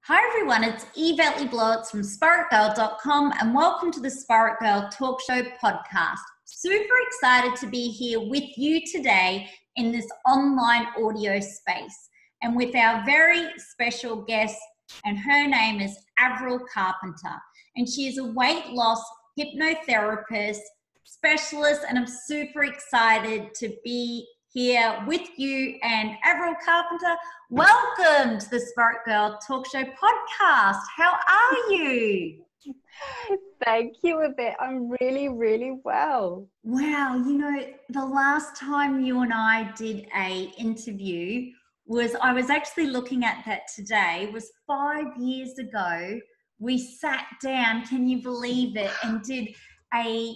Hi everyone, it's Yvette Blowitz from SPAITGIRL.com and welcome to the Spirit Girl Talk Show podcast. Super excited to be here with you today in this online audio space and with our very special guest, and her name is Avril Carpenter, and she is a weight loss hypnotherapist specialist, and I'm super excited to be here with you. And Avril Carpenter, welcome to the Spirit Girl Talk Show podcast. How are you? Thank you, Yvette. I'm really, really well. Wow, you know, the last time you and I did a interview I was actually looking at that today, was 5 years ago. We sat down, can you believe it, and did a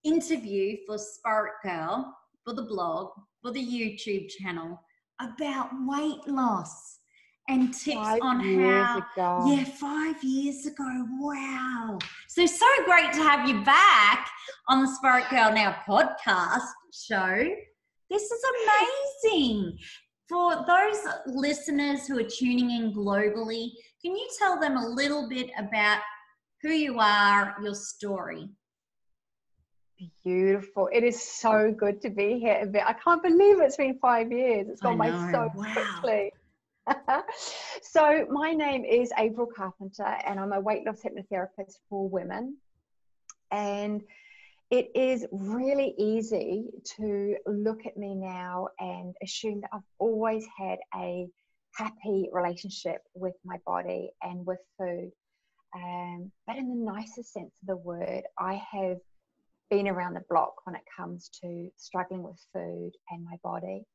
interview for Spirit Girl, for the blog, for the YouTube channel about weight loss and tips 5 on years how, ago. yeah, 5 years ago. Wow. So great to have you back on the Spirit Girl Now podcast show. This is amazing. For those listeners who are tuning in globally, can you tell them a little bit about who you are, your story? Beautiful. It is so good to be here, Yvette. I can't believe it's been 5 years. It's gone by so quickly. So my name is Avril Carpenter and I'm a weight loss hypnotherapist for women. And it is really easy to look at me now and assume that I've always had a happy relationship with my body and with food. But in the nicest sense of the word, I have been around the block when it comes to struggling with food and my body.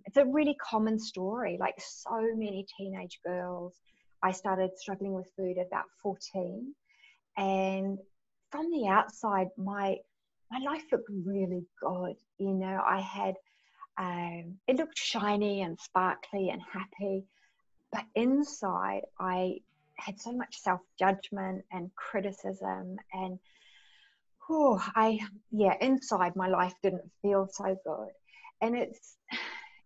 It's a really common story. Like so many teenage girls, I started struggling with food at about 14, and from the outside, my life looked really good. You know, I had, it looked shiny and sparkly and happy, but inside I had so much self-judgment and criticism, and inside my life didn't feel so good. And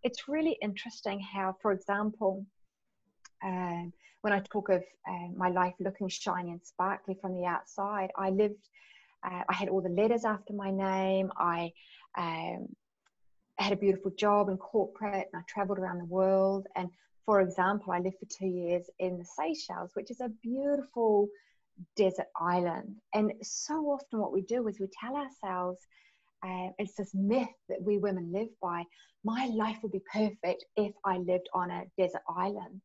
it's really interesting how, for example, when I talk of my life looking shiny and sparkly from the outside, I had all the letters after my name. I had a beautiful job in corporate, and I traveled around the world. And for example, I lived for 2 years in the Seychelles, which is a beautiful desert island. And so often what we do is we tell ourselves, it's this myth that we women live by, my life would be perfect if I lived on a desert island.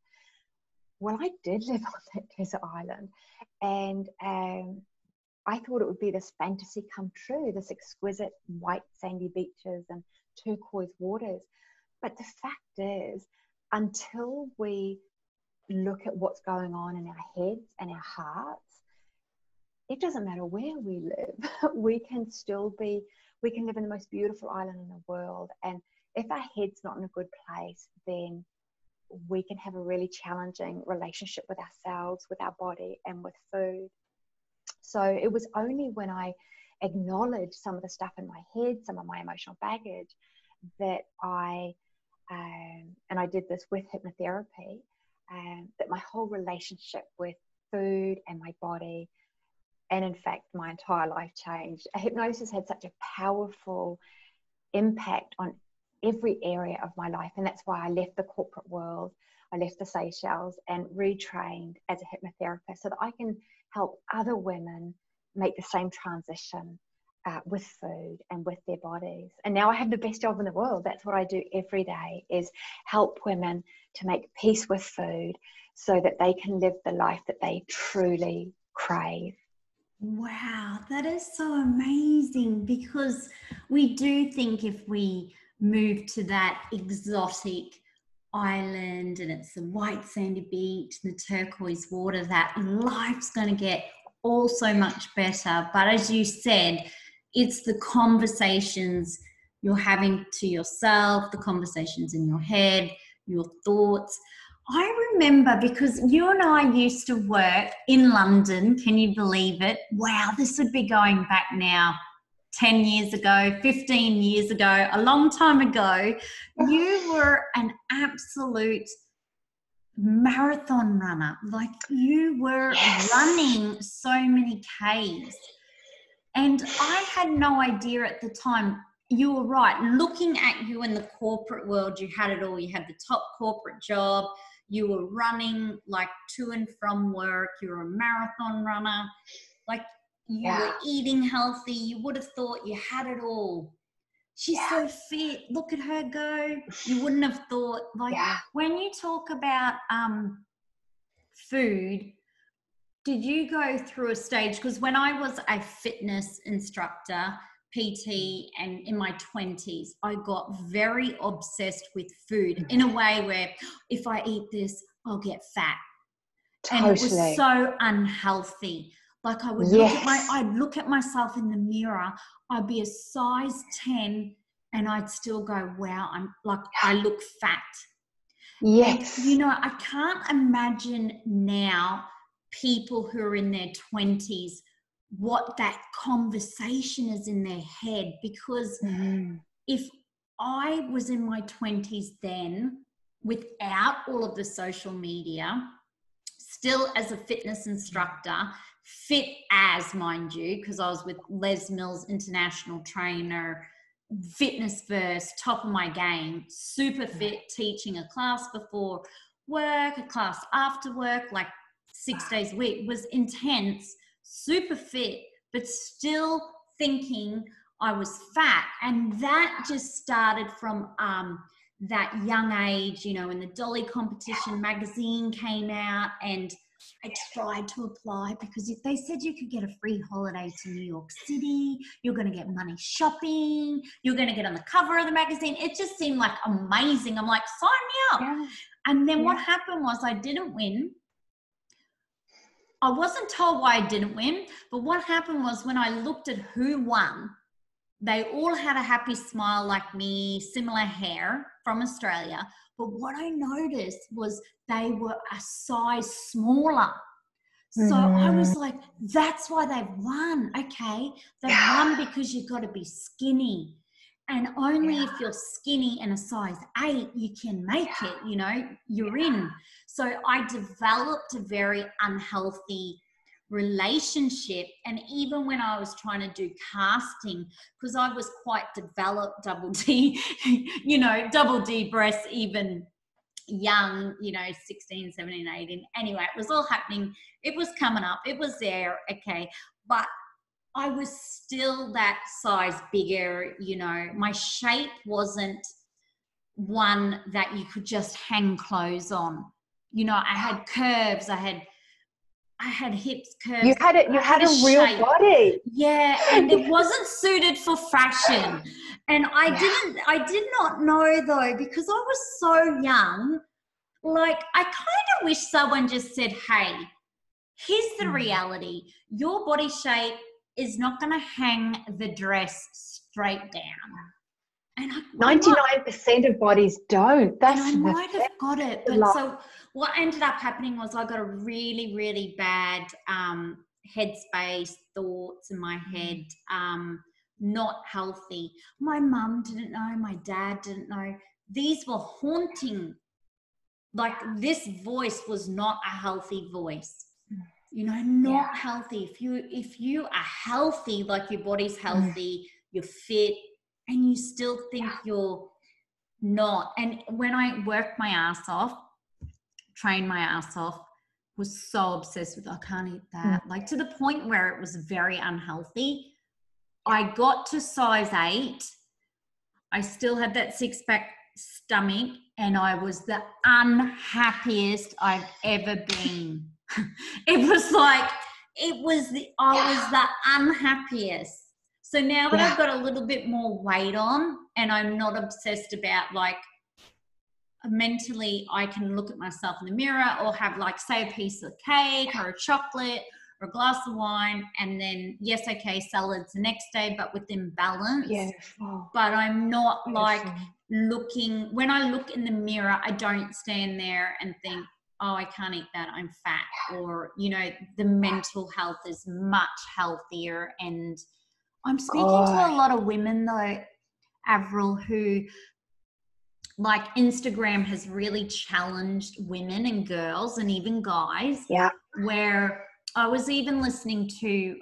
Well, I did live on that desert island, and I thought it would be this fantasy come true, this exquisite white sandy beaches and turquoise waters. But the fact is, until we look at what's going on in our heads and our hearts, it doesn't matter where we live. We can live in the most beautiful island in the world. And if our head's not in a good place, then we can have a really challenging relationship with ourselves, with our body, and with food. So it was only when I acknowledged some of the stuff in my head, some of my emotional baggage, that and I did this with hypnotherapy, that my whole relationship with food and my body, and in fact my entire life changed. Hypnosis had such a powerful impact on every area of my life, and that's why I left the corporate world. I left the Seychelles and retrained as a hypnotherapist so that I can help other women make the same transition with food and with their bodies. And now I have the best job in the world. That's what I do every day, is help women to make peace with food so that they can live the life that they truly crave. Wow, that is so amazing, because we do think if we move to that exotic island and it's the white sandy beach and the turquoise water, that life's going to get all so much better. But as you said, it's the conversations you're having to yourself, the conversations in your head, your thoughts. I remember, because you and I used to work in London, can you believe it? Wow, this would be going back now 10 years ago, 15 years ago, a long time ago. You were an absolute marathon runner. Like, you were running so many Ks. And I had no idea at the time. You were right. Looking at you in the corporate world, you had it all. You had the top corporate job. You were running like to and from work. You were a marathon runner. Like, you were eating healthy. You would have thought you had it all. She's so fit. Look at her go. You wouldn't have thought. Like, when you talk about food, did you go through a stage? Because when I was a fitness instructor, PT, and in my 20s, I got very obsessed with food in a way where if I eat this, I'll get fat. Totally. And it was so unhealthy. Like, I would I'd look at myself in the mirror, I'd be a size 10 and I'd still go, wow, I look fat. Yes. And, you know, I can't imagine now people who are in their 20s, what that conversation is in their head. Because if I was in my 20s then, without all of the social media, still as a fitness instructor, fit as, mind you, because I was with Les Mills, international trainer, fitness first, top of my game, super fit, teaching a class before work, a class after work, like 6 days a week, was intense, super fit, but still thinking I was fat. And that just started from that young age, you know, when the Dolly Competition magazine came out, and I tried to apply because if they said you could get a free holiday to New York City, you're going to get money shopping, you're going to get on the cover of the magazine. It just seemed like amazing. I'm like, sign me up. Yeah. And then what happened was I didn't win. I wasn't told why I didn't win, but what happened was when I looked at who won, they all had a happy smile like me, similar hair from Australia. But what I noticed was they were a size smaller. So I was like, that's why they've won. Okay, they've won because you've got to be skinny. And only if you're skinny and a size 8, you can make it, you know, you're in. So I developed a very unhealthy relationship. And even when I was trying to do casting, because I was quite developed, double D, you know, double D breasts, even young, you know, 16, 17, 18. Anyway, it was all happening. It was coming up. It was there. Okay. But I was still that size bigger, you know, my shape wasn't one that you could just hang clothes on. You know, I had curves, I had hips, curves. You had a real shape. Body. Yeah, and it wasn't suited for fashion. And I did not know though, because I was so young, like I kind of wish someone just said, hey, here's the reality. Your body shape is not going to hang the dress straight down. And 99% of bodies don't. That's and I might have got it. But so what ended up happening was I got a really, really bad headspace, thoughts in my head, not healthy. My mum didn't know. My dad didn't know. These were haunting. Like, this voice was not a healthy voice. You know, not healthy. If you are healthy, like your body's healthy, you're fit, and you still think you're not. And when I worked my ass off, trained my ass off, was so obsessed with, I can't eat that. Like, to the point where it was very unhealthy. I got to size 8. I still had that 6-pack stomach, and I was the unhappiest I've ever been. It was like, I was the unhappiest. So now that I've got a little bit more weight on and I'm not obsessed about, like, mentally I can look at myself in the mirror or have, like, say, a piece of cake or a chocolate or a glass of wine, and then, yes, okay, salads the next day, but within balance. But I'm not like looking, when I look in the mirror, I don't stand there and think, oh, I can't eat that, I'm fat. Or, you know, the mental health is much healthier. And I'm speaking to a lot of women though, Avril, who like Instagram has really challenged women and girls and even guys. Yeah. Where I was even listening to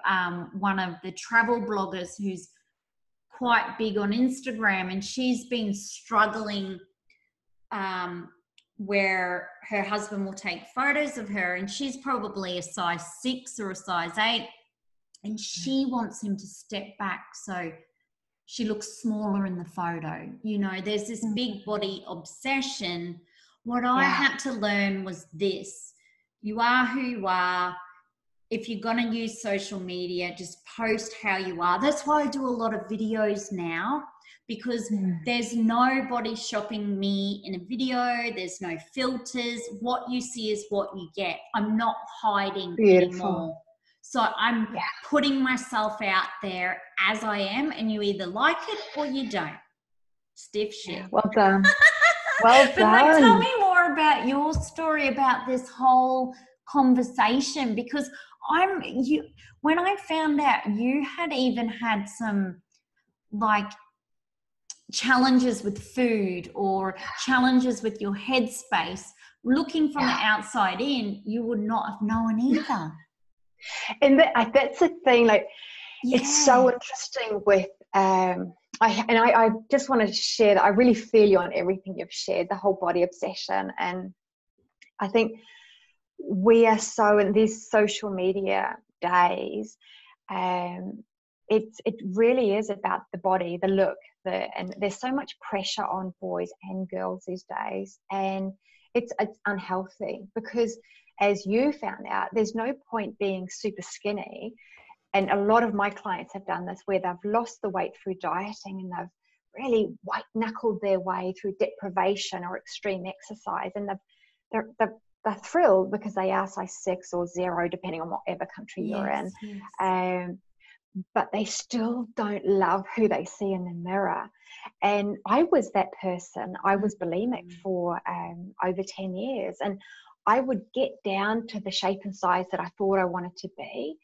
one of the travel bloggers who's quite big on Instagram, and she's been struggling where her husband will take photos of her, and she's probably a size 6 or a size 8, and she wants him to step back so she looks smaller in the photo. You know, there's this big body obsession. What I had to learn was this: you are who you are. If you're going to use social media, just post how you are. That's why I do a lot of videos now, because there's no body shopping me in a video. There's no filters. What you see is what you get. I'm not hiding anymore. So I'm putting myself out there as I am, and you either like it or you don't. Stiff shit. Well done. Well done. But like, tell me more about your story about this whole conversation, because when I found out you had even had some like challenges with food or challenges with your headspace, looking from the outside in, you would not have known either. And that's the thing, like, it's so interesting with, I just want to share that I really feel you on everything you've shared, the whole body obsession. And I think we are so in these social media days, it really is about the body, the look, and there's so much pressure on boys and girls these days, and it's unhealthy, because as you found out, there's no point being super skinny. And a lot of my clients have done this, where they've lost the weight through dieting, and they've really white knuckled their way through deprivation or extreme exercise, and they're thrilled because they are size 6 or 0, depending on whatever country you're in. But they still don't love who they see in the mirror. And I was that person. I was bulimic for over 10 years, and I would get down to the shape and size that I thought I wanted to be,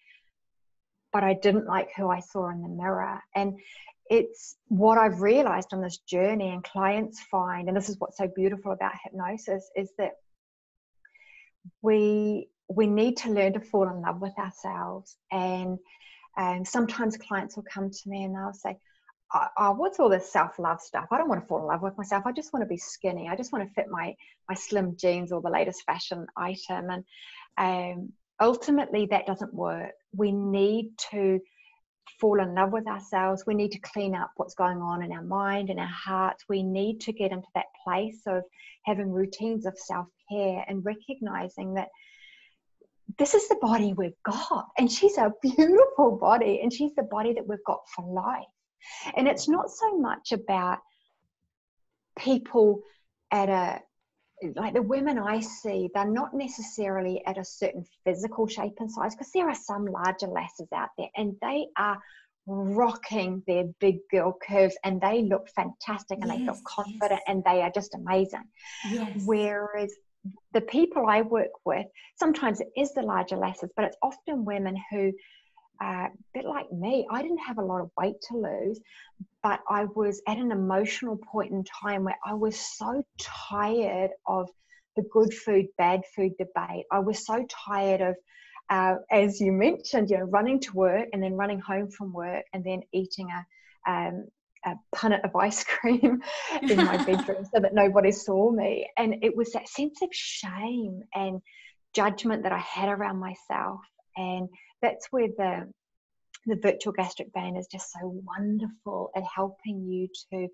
but I didn't like who I saw in the mirror. And it's what I've realized on this journey, and clients find, and this is what's so beautiful about hypnosis, is that we need to learn to fall in love with ourselves. And sometimes clients will come to me and they'll say, oh, what's all this self-love stuff? I don't want to fall in love with myself. I just want to be skinny. I just want to fit my slim jeans or the latest fashion item. And ultimately, that doesn't work. We need to fall in love with ourselves. We need to clean up what's going on in our mind and our hearts. We need to get into that place of having routines of self-care and recognizing that this is the body we've got, and she's a beautiful body, and she's the body that we've got for life. And it's not so much about people like the women I see, they're not necessarily at a certain physical shape and size, because there are some larger lasses out there, and they are rocking their big girl curves, and they look fantastic, and they look confident, and they are just amazing. Whereas the people I work with, sometimes it is the larger lasses, but it's often women who a bit like me. I didn't have a lot of weight to lose, but I was at an emotional point in time where I was so tired of the good food, bad food debate. I was so tired of, as you mentioned, running to work and then running home from work and then eating a punnet of ice cream in my bedroom so that nobody saw me. And it was that sense of shame and judgment that I had around myself. And that's where the virtual gastric band is just so wonderful at helping you to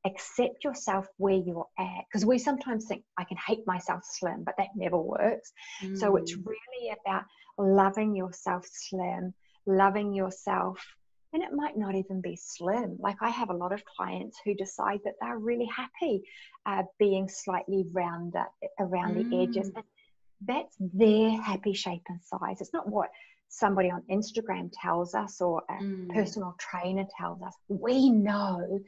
accept yourself where you're at. Because we sometimes think, I can hate myself slim, but that never works. So it's really about loving yourself slim, loving yourself. And it might not even be slim. Like, I have a lot of clients who decide that they're really happy being slightly rounder around the edges. And that's their happy shape and size. It's not what somebody on Instagram tells us or a personal trainer tells us. We know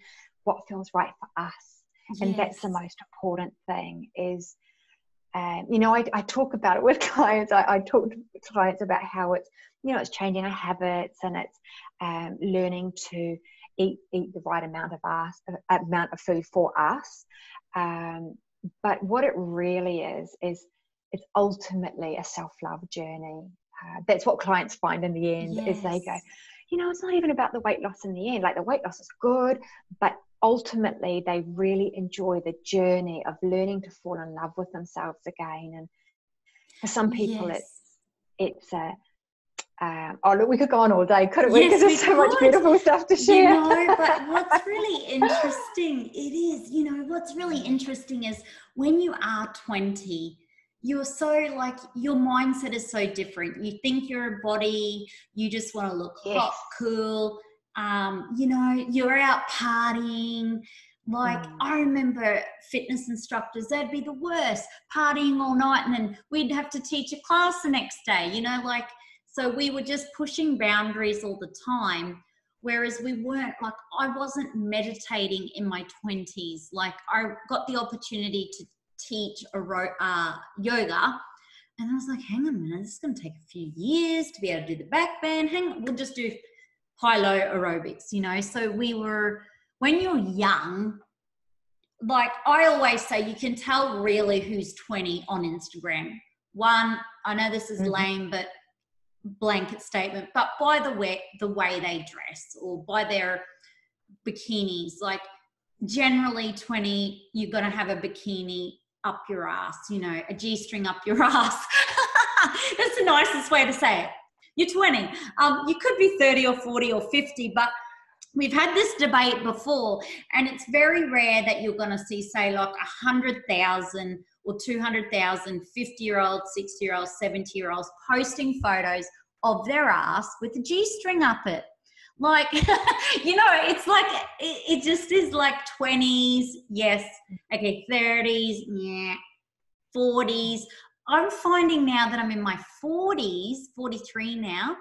what feels right for us. And that's the most important thing is, I talk about it with clients. I talk to clients about how it's, it's changing our habits, and it's learning to eat the right amount of food for us. But what it really is it's ultimately a self-love journey. That's what clients find in the end. Yes. Is they go, you know, it's not even about the weight loss in the end. Like, the weight loss is good, but ultimately they really enjoy the journey of learning to fall in love with themselves again. And for some people, Yes. it's a oh, look, we could go on all day, couldn't we? Yes, Because there's so much beautiful stuff to share. You know, but what's really interesting, what's really interesting is when you are 20, you're so like, your mindset is so different. You think you're a body, you just want to look hot, cool. You're out partying. Like, I remember fitness instructors, they'd be the worst, partying all night, and then we'd have to teach a class the next day, so we were just pushing boundaries all the time, whereas we weren't, like, I wasn't meditating in my 20s. Like, I got the opportunity to teach yoga, and I was like, hang on a minute, this is going to take a few years to be able to do the back bend. We'll just do high-low aerobics, So when you're young, like I always say, you can tell really who's 20 on Instagram. One, I know this is lame, but blanket statement, but by the way they dress, or by their bikinis. Like, generally 20, you're going to have a bikini up your ass, a G-string up your ass. That's the nicest way to say it. You're 20. You could be 30 or 40 or 50, but we've had this debate before, and it's very rare that you're going to see, say, like 100,000 or 200,000 50-year-olds, 60-year-olds, 70-year-olds posting photos of their ass with a G-string up it. Like, it's like, it just is like 20s, yes, okay, 30s, yeah, 40s. I'm finding now that I'm in my 40s, 43 now,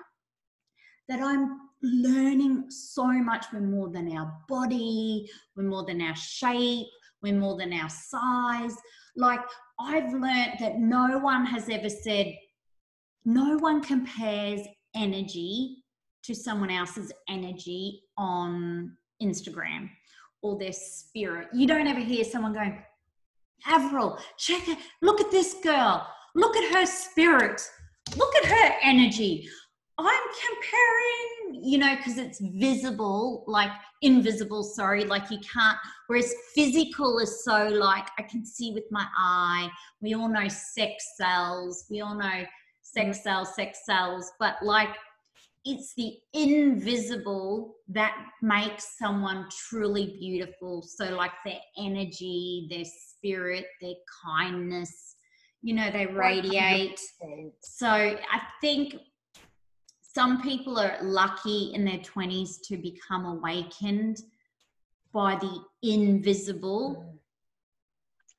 that I'm learning so much. We're more than our body, we're more than our shape, we're more than our size. Like, I've learned that no one has ever said, no one compares energy to someone else's energy on Instagram or their spirit. You don't ever hear someone going, Avril, check it, look at this girl, look at her spirit, look at her energy. I'm comparing, because it's visible, like invisible, sorry, like you can't, whereas physical is so like, I can see with my eye. We all know sex cells, sex cells, but like, it's the invisible that makes someone truly beautiful. So like their energy, their spirit, their kindness, they radiate. 100%. So I think some people are lucky in their 20s to become awakened by the invisible.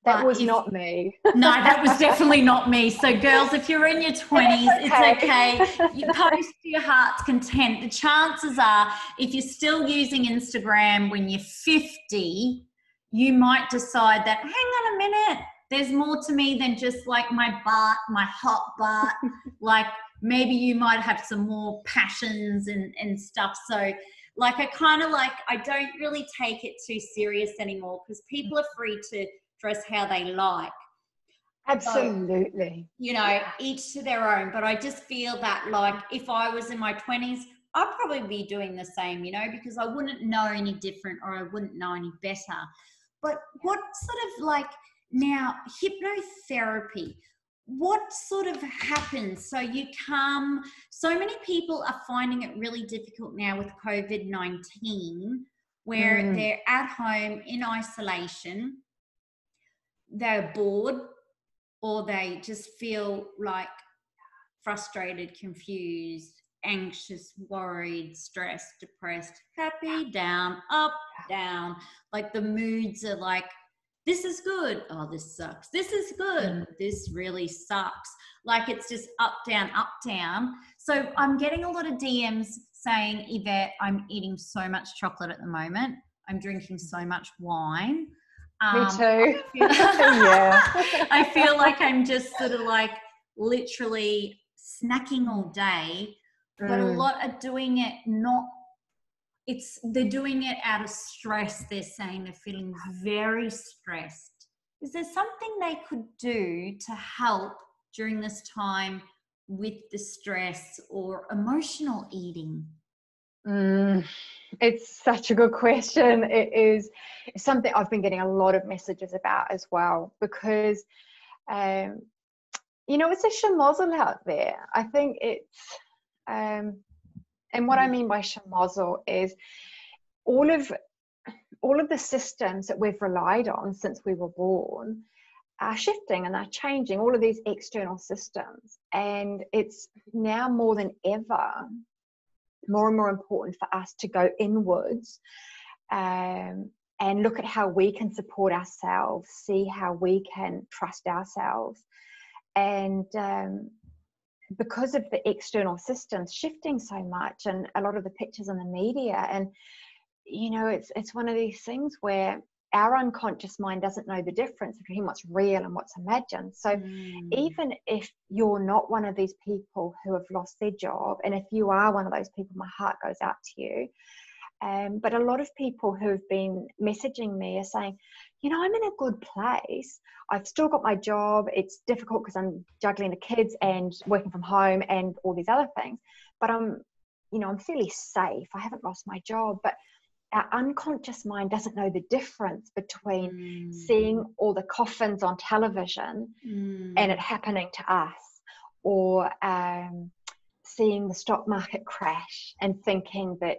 That was not me. No, that was definitely not me. So girls, if you're in your 20s, it's okay. You post to your heart's content. The chances are, if you're still using Instagram when you're 50, you might decide that, hang on a minute, there's more to me than just like my butt, my hot butt. Like, maybe you might have some more passions and stuff. So like, I don't really take it too serious anymore, because people are free to dress how they like. Absolutely. So, each to their own. But I just feel that, like, if I was in my 20s, I'd probably be doing the same, because I wouldn't know any different, or I wouldn't know any better. But what sort of, like, now, hypnotherapy, what sort of happens? So so many people are finding it really difficult now with COVID-19, where they're at home in isolation, they're bored, or they just feel like frustrated, confused, anxious, worried, stressed, depressed, happy, down, up, down. Like, the moods are like, this is good, oh, this sucks. This is good, this really sucks. Like, it's just up, down, up, down. So I'm getting a lot of DMs saying, Yvette, I'm eating so much chocolate at the moment. I'm drinking so much wine. Me too. Yeah. I feel like I'm just sort of like literally snacking all day, but a lot are doing it they're doing it out of stress. They're saying they're feeling very stressed. Is there something they could do to help during this time with the stress or emotional eating? It's such a good question. It is something I've been getting a lot of messages about as well, because it's a schmozzle out there. I think it's and what I mean by schmozzle is all of the systems that we've relied on since we were born are shifting and they're changing, all of these external systems. And it's now more than ever more and more important for us to go inwards and look at how we can support ourselves, see how we can trust ourselves. And because of the external systems shifting so much, and a lot of the pictures in the media, and it's one of these things where our unconscious mind doesn't know the difference between what's real and what's imagined. So even if you're not one of these people who have lost their job, and if you are one of those people, my heart goes out to you. But a lot of people who've been messaging me are saying, I'm in a good place. I've still got my job. It's difficult because I'm juggling the kids and working from home and all these other things. But I'm fairly safe. I haven't lost my job. But our unconscious mind doesn't know the difference between seeing all the coffins on television and it happening to us, or seeing the stock market crash and thinking that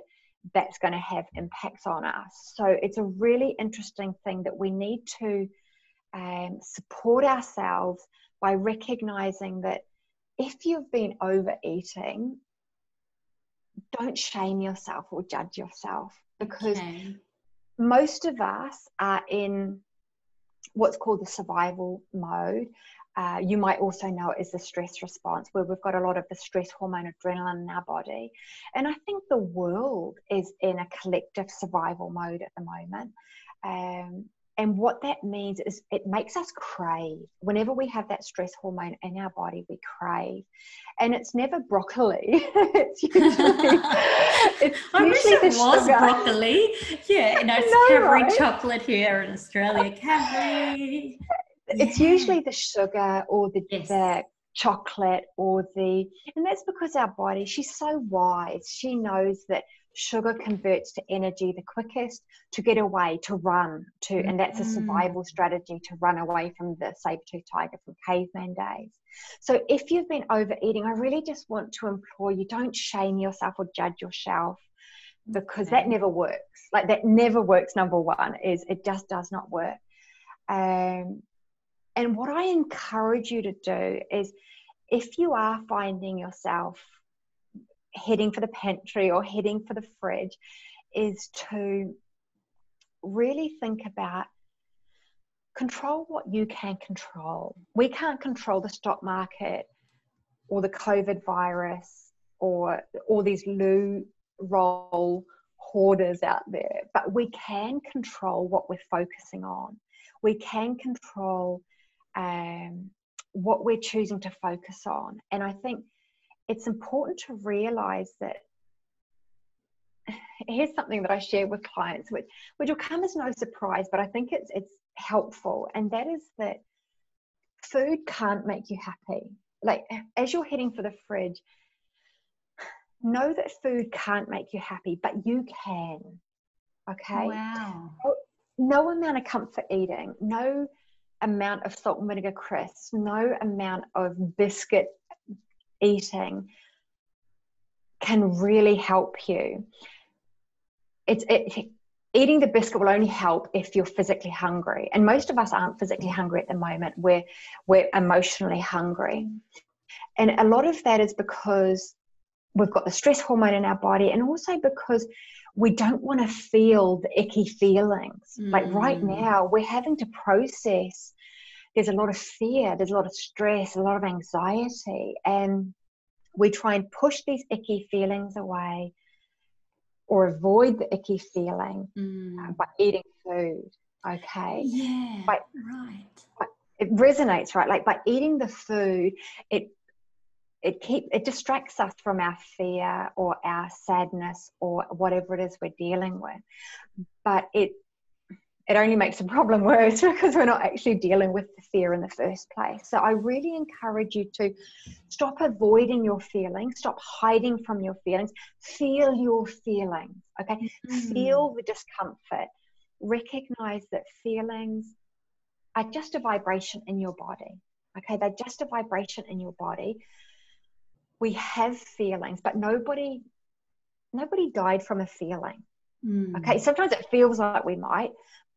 that's going to have impacts on us. So it's a really interesting thing that we need to support ourselves by recognizing that if you've been overeating, don't shame yourself or judge yourself, because most of us are in what's called the survival mode. You might also know it as the stress response, where we've got a lot of the stress hormone adrenaline in our body. And I think the world is in a collective survival mode at the moment. And what that means is it makes us crave. Whenever we have that stress hormone in our body, we crave. And it's never broccoli. It's usually, I wish it was sugar. Broccoli. Yeah, it's Cadbury chocolate here in Australia. Cadbury. It's usually the sugar or the chocolate and that's because our body, she's so wise. She knows that sugar converts to energy the quickest, to get away, to run, and that's a survival strategy, to run away from the saber-toothed tiger from caveman days. So if you've been overeating, I really just want to implore you, don't shame yourself or judge yourself, because that never works. Like, that never works. Number one is it just does not work. And what I encourage you to do is, if you are finding yourself heading for the pantry or heading for the fridge, is to really think about control what you can control. We can't control the stock market or the COVID virus or all these loo roll hoarders out there, but we can control what we're focusing on. We can control what we're choosing to focus on. And I think it's important to realize that, here's something that I share with clients, which will come as no surprise, but I think it's helpful. And that is that food can't make you happy. Like, as you're heading for the fridge, know that food can't make you happy, but you can. Okay? Wow. No amount of comfort eating, no amount of salt and vinegar crisps, no amount of biscuit eating can really help you. Eating the biscuit will only help if you're physically hungry, and most of us aren't physically hungry at the moment. We're emotionally hungry, and a lot of that is because we've got the stress hormone in our body, and also because we don't want to feel the icky feelings. Like right now, we're having to process. There's a lot of fear, there's a lot of stress, a lot of anxiety, and we try and push these icky feelings away or avoid the icky feeling by eating food. Okay? Yeah, right. It resonates, right? Like, by eating the food, it distracts us from our fear or our sadness or whatever it is we're dealing with. But it only makes the problem worse because we're not actually dealing with the fear in the first place. So I really encourage you to stop avoiding your feelings, stop hiding from your feelings, feel your feelings, okay? Feel the discomfort. Recognize that feelings are just a vibration in your body, okay? They're just a vibration in your body. We have feelings, but nobody died from a feeling, okay? Sometimes it feels like we might,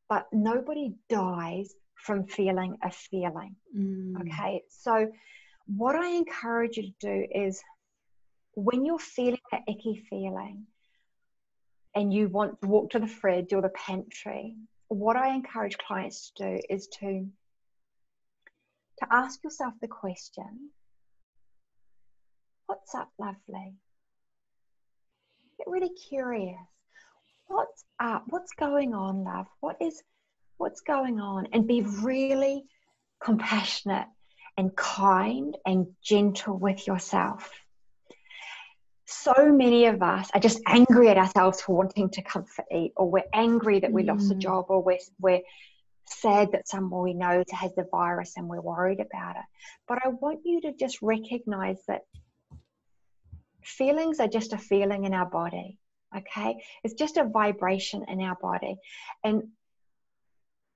but nobody dies from feeling a feeling, okay? So what I encourage you to do is when you're feeling that icky feeling and you want to walk to the fridge or the pantry, what I encourage clients to do is to ask yourself the question, what's up, lovely? Get really curious. What's up? What's going on, love? What's going on? And be really compassionate and kind and gentle with yourself. So many of us are just angry at ourselves for wanting to comfort eat, or we're angry that we lost a job, or we're sad that someone we know has the virus and we're worried about it. But I want you to just recognize that feelings are just a feeling in our body. Okay, it's just a vibration in our body. And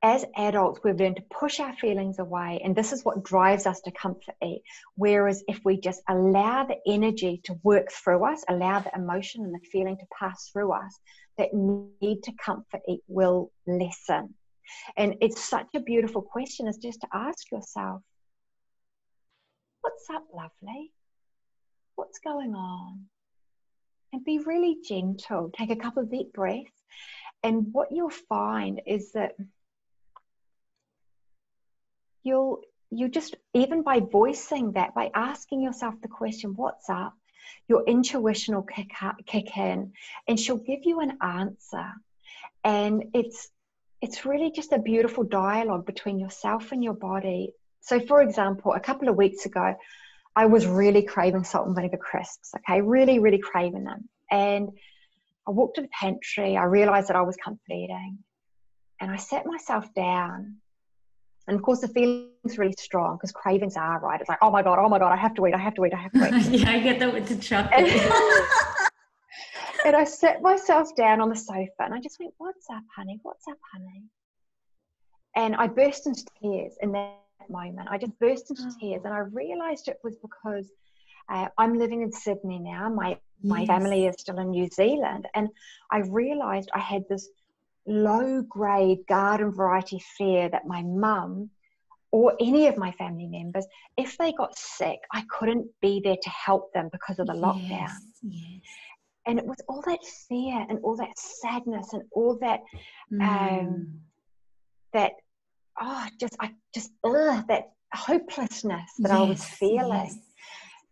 as adults, we've learned to push our feelings away, and this is what drives us to comfort eat. Whereas if we just allow the energy to work through us, allow the emotion and the feeling to pass through us, that need to comfort eat will lessen. And it's such a beautiful question, is just to ask yourself, what's up, lovely? What's going on? And be really gentle. Take a couple of deep breaths. And what you'll find is that you just, even by voicing that, by asking yourself the question, what's up? Your intuition will kick in, and she'll give you an answer. And it's really just a beautiful dialogue between yourself and your body. So for example, a couple of weeks ago, I was really craving salt and vinegar crisps, okay? Really, really craving them. And I walked to the pantry, I realized that I was comfort eating, and I sat myself down. And of course the feeling's really strong because cravings are, right? It's like, oh my God, I have to eat. Yeah, I get that with the chocolate. And I sat myself down on the sofa and I just went, what's up, honey? What's up, honey? And I burst into tears in that moment. I just burst into tears, and I realized it was because I'm living in Sydney now. My family is still in New Zealand. And I realized I had this low-grade garden variety fear that my mum or any of my family members, if they got sick, I couldn't be there to help them because of the lockdown. Yes. And it was all that fear and all that sadness and all that that hopelessness that I was feeling. Yes.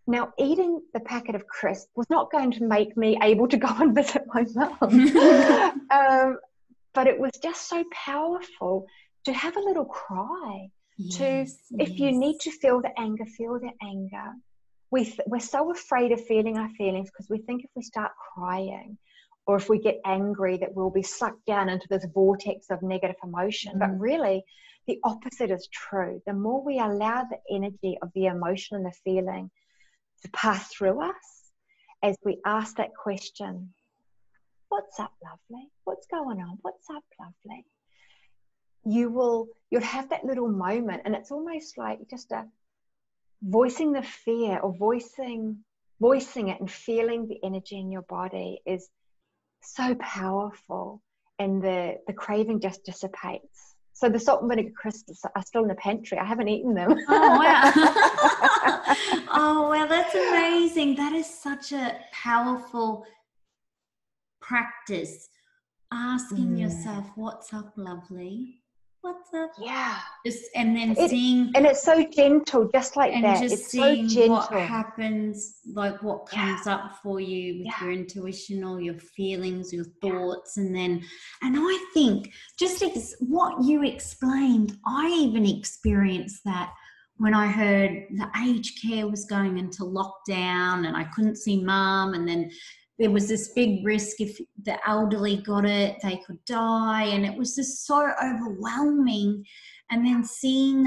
Now, eating the packet of crisps was not going to make me able to go and visit my mum. But it was just so powerful to have a little cry. If you need to feel the anger, feel the anger. We're so afraid of feeling our feelings because we think if we start crying or if we get angry that we'll be sucked down into this vortex of negative emotion. But really, the opposite is true. The more we allow the energy of the emotion and the feeling to pass through us, as we ask that question, what's up, lovely? What's going on? What's up, lovely? You'll have that little moment, and it's almost like just voicing the fear or voicing it and feeling the energy in your body is so powerful, and the craving just dissipates. So the salt and vinegar crisps are still in the pantry. I haven't eaten them. Oh, wow. Oh, well, that's amazing. That is such a powerful practice. Asking yourself, what's up, lovely? What's up? Yeah. And then seeing. And it's so gentle, just like and that. Just it's seeing so gentle. what happens, like what comes up for you with your intuition or your feelings, your thoughts. And I think just what you explained, I even experienced that when I heard the aged care was going into lockdown and I couldn't see mum, and then there was this big risk if the elderly got it, they could die. And it was just so overwhelming. And then seeing,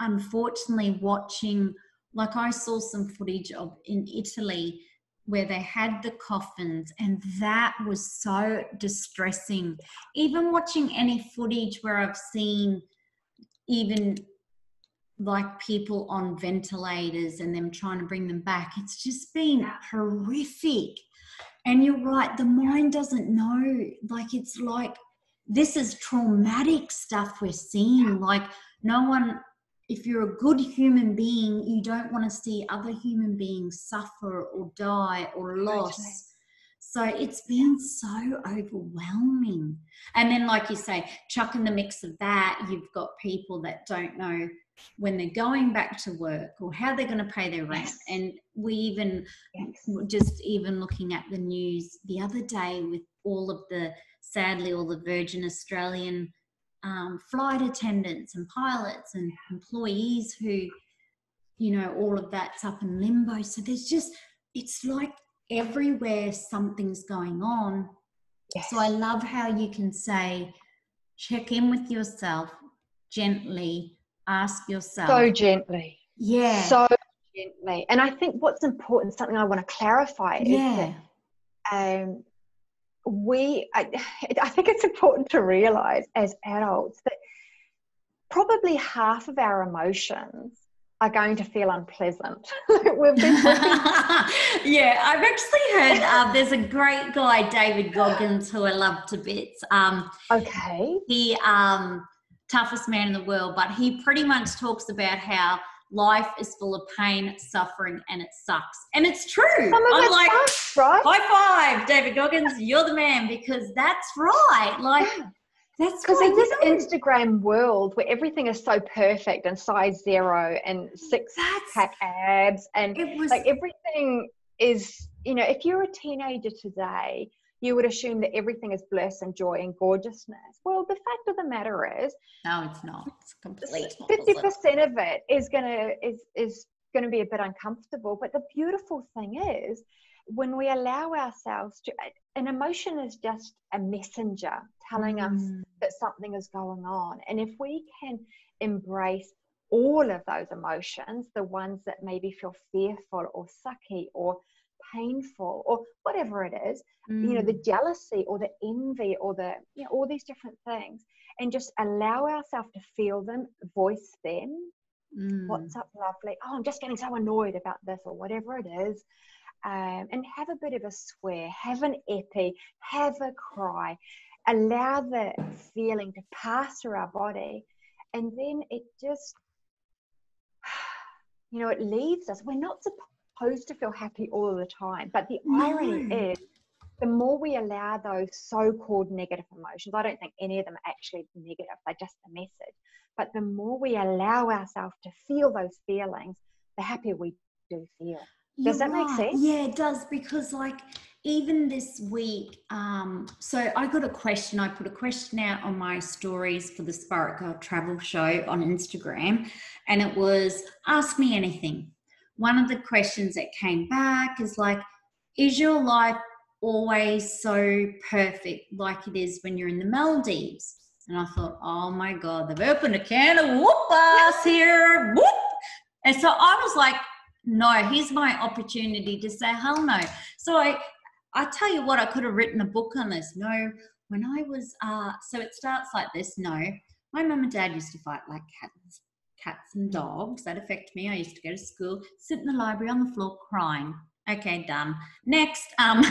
unfortunately, watching, like I saw some footage of in Italy where they had the coffins, and that was so distressing. Even watching any footage where I've seen even like people on ventilators and them trying to bring them back, it's just been horrific. And you're right, the mind doesn't know. Like, it's like, this is traumatic stuff we're seeing. Like, no one, if you're a good human being, you don't want to see other human beings suffer or die or loss. Totally. So it's been so overwhelming. And then, like you say, chuck in the mix of that, you've got people that don't know when they're going back to work or how they're going to pay their rent. Yes. And we even, just even looking at the news the other day with all of the, sadly, all the Virgin Australian flight attendants and pilots and employees who, you know, all of that's up in limbo. So there's just, it's like everywhere something's going on. Yes. So I love how you can say, check in with yourself gently, ask yourself. So gently. Yeah. So gently. And I think what's important, something I want to clarify is that I think it's important to realize as adults that probably half of our emotions are going to feel unpleasant. We've been yeah, I've actually heard there's a great guy, David Goggins, who I love to bits. Okay. He toughest man in the world, but he pretty much talks about how life is full of pain, suffering, and it sucks. And it's true. I'm like, sucks, right? High five, David Goggins, you're the man, because that's right. Like, that's because right. in this Instagram world where everything is so perfect and size 0 and six-pack abs and like everything is, you know, if you're a teenager today, you would assume that everything is bliss and joy and gorgeousness. Well, the fact of the matter is, no, it's not. It's complete 50% of it is gonna be a bit uncomfortable. But the beautiful thing is, when we allow ourselves to, an emotion is just a messenger telling us that something is going on. And if we can embrace all of those emotions, the ones that maybe feel fearful or sucky or painful or whatever it is, you know, the jealousy or the envy or the, you know, all these different things, and just allow ourselves to feel them, voice them. What's up, lovely? Oh, I'm just getting so annoyed about this, or whatever it is. And have a bit of a swear, have an epi, have a cry, allow the feeling to pass through our body, and then it just, you know, it leaves us. We're not supposed to feel happy all the time, but the irony is, the more we allow those so-called negative emotions, I don't think any of them are actually negative, they're just a message, but the more we allow ourselves to feel those feelings, the happier we do feel. Does that make sense? Yeah, it does, because like even this week, so I got a question. I put a question out on my stories for the SPAITGIRL travel show on Instagram, and it was, ask me anything. One of the questions that came back is like, is your life always so perfect like it is when you're in the Maldives? And I thought, oh my God, they've opened a can of whoop-ass here, whoop. And so I was like, no, here's my opportunity to say hell no. So I tell you what, I could have written a book on this. No, when I was, so it starts like this. No, my mum and dad used to fight like cats and dogs. That affected me. I used to go to school, sit in the library on the floor crying. Okay, done. Next, and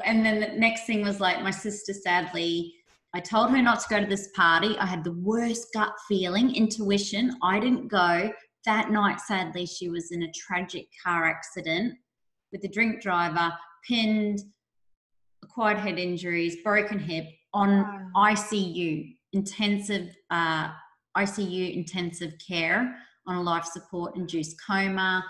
then the next thing was like my sister, sadly, I told her not to go to this party. I had the worst gut feeling, intuition. I didn't go. That night, sadly, she was in a tragic car accident with a drink driver, pinned, acquired head injuries, broken hip, on ICU, intensive care, on a life support induced coma.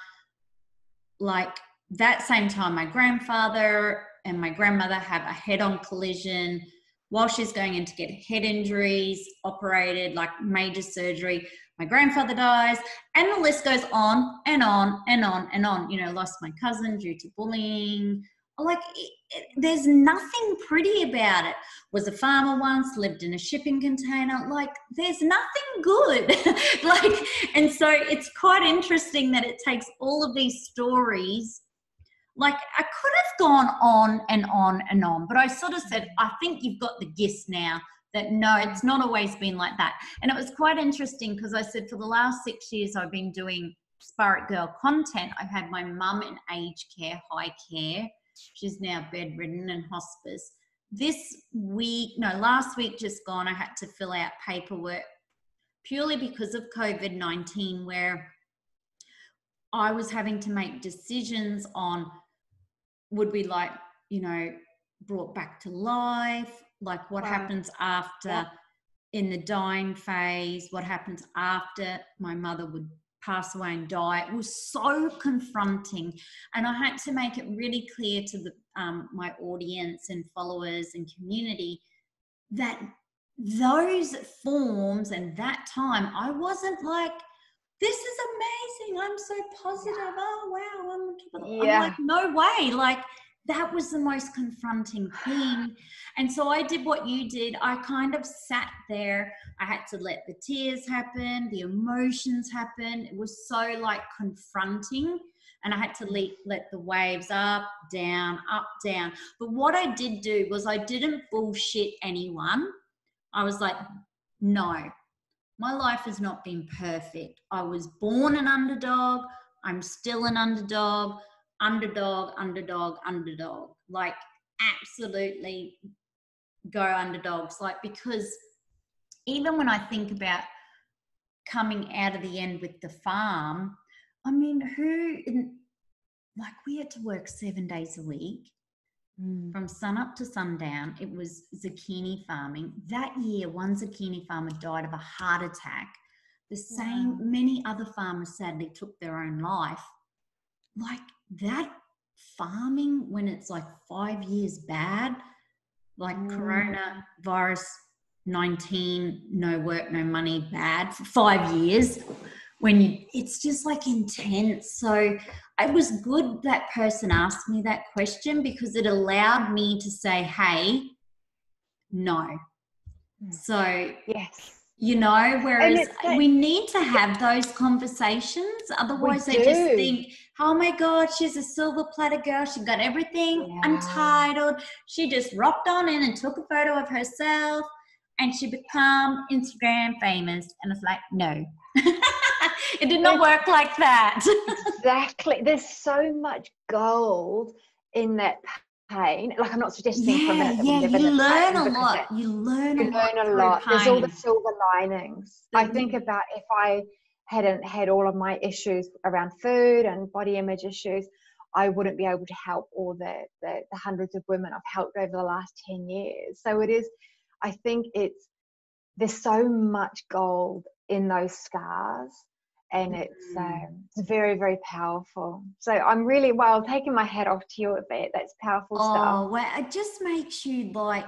Like that same time, my grandfather and my grandmother have a head-on collision while she's going in to get head injuries, operated, like major surgery. My grandfather dies, and the list goes on and on and on and on. You know, lost my cousin due to bullying like there's nothing pretty about it. Was a farmer once, lived in a shipping container. Like there's nothing good. Like, and so it's quite interesting that it takes all of these stories. Like I could have gone on and on and on, but I sort of said, I think you've got the gist now that no, it's not always been like that. And it was quite interesting because I said for the last 6 years I've been doing SPAITGIRL content. I've had my mum in aged care, high care. She's now bedridden and hospice. Last week just gone, I had to fill out paperwork purely because of COVID-19, where I was having to make decisions on, would we like, brought back to life? Like what happens after in the dying phase? What happens after my mother would pass away and die? It was so confronting. And I had to make it really clear to my audience and followers and community that those forms and that time, I wasn't like, this is amazing, I'm so positive, oh wow, I'm on top of the, I'm like, no way. Like that was the most confronting thing. And so I did what you did. I kind of sat there. I had to let the tears happen, the emotions happen. It was so like confronting, and I had to let the waves up, down, up, down. But what I did do was I didn't bullshit anyone. I was like, no, my life has not been perfect. I was born an underdog. I'm still an underdog. Underdog. Like absolutely go underdogs. Like, because even when I think about coming out of the end with the farm, I mean, we had to work 7 days a week. From sun up to sundown. It was zucchini farming. That year, one zucchini farmer died of a heart attack. Many other farmers sadly took their own life. Like that farming, when it's like 5 years bad, like coronavirus 19, no work, no money, bad for 5 years. It's just like intense. So it was good that person asked me that question, because it allowed me to say, hey, no. So, yes, whereas we need to have those conversations. Otherwise they just think, oh my God, she's a silver platter girl. She got everything untitled. She just rocked on in and took a photo of herself and she became Instagram famous. And it's like, no. It did not work like that. Exactly. There's so much gold in that pain. Like, I'm not suggesting for a minute that we live in you learn pain, a lot. You learn a lot. There's all the silver linings. I think about if I hadn't had all of my issues around food and body image issues, I wouldn't be able to help all the hundreds of women I've helped over the last 10 years. So it is, I think there's so much gold in those scars. And it's very, very powerful. So I'm really, taking my hat off to you, Yvette. That's powerful stuff. Oh, well, it just makes you like,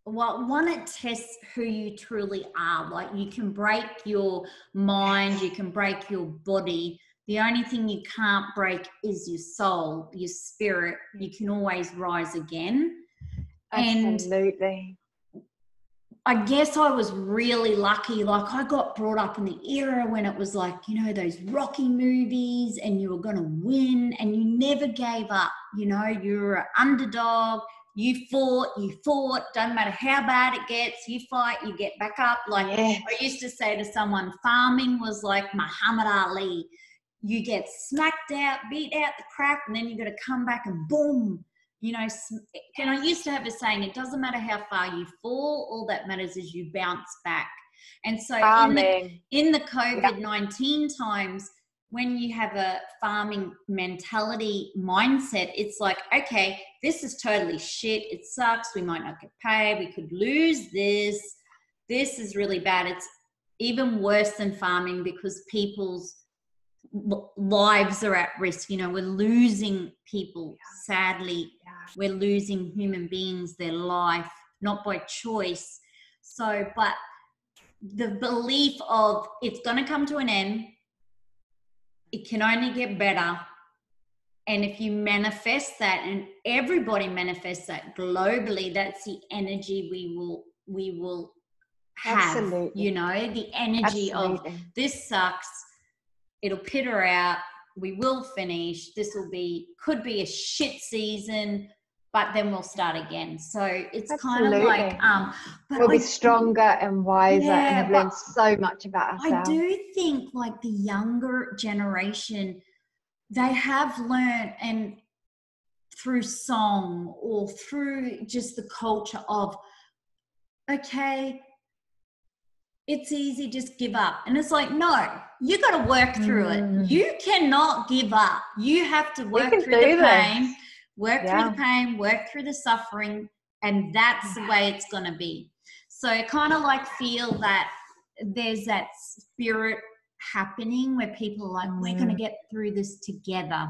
one, it tests who you truly are. Like, you can break your mind, you can break your body. The only thing you can't break is your soul, your spirit. You can always rise again. Absolutely. I guess I was really lucky. Like, I got brought up in the era when it was like, those Rocky movies and you were going to win and you never gave up. You were an underdog. You fought. Don't matter how bad it gets, you fight, you get back up. Like, I used to say to someone, farming was like Muhammad Ali. You get smacked out, beat out the crap, and then you got to come back and boom. And I used to have a saying, it doesn't matter how far you fall, all that matters is you bounce back. And so in the COVID-19 times, when you have a farming mentality mindset, it's like, okay, this is totally shit. It sucks. We might not get paid. We could lose this. This is really bad. It's even worse than farming because people's lives are at risk. We're losing people. Sadly, we're losing human beings, their life, not by choice. So, but the belief of it's going to come to an end, it can only get better, And if you manifest that, and everybody manifests that globally, that's the energy we will have. Absolutely. You know, the energy of this sucks, it'll peter out, we will finish, could be a shit season, but then we'll start again. So it's kind of like but we'll be stronger and wiser, and have learned so much about ourselves. I do think like the younger generation, they have learned, and through song or through just the culture of, okay, it's easy, just give up. And it's like, no, you got to work through it. You cannot give up. You have to work through the pain, through the pain, work through the suffering, and that's the way it's going to be. So I kind of like feel that there's that spirit happening where people are like, we're going to get through this together.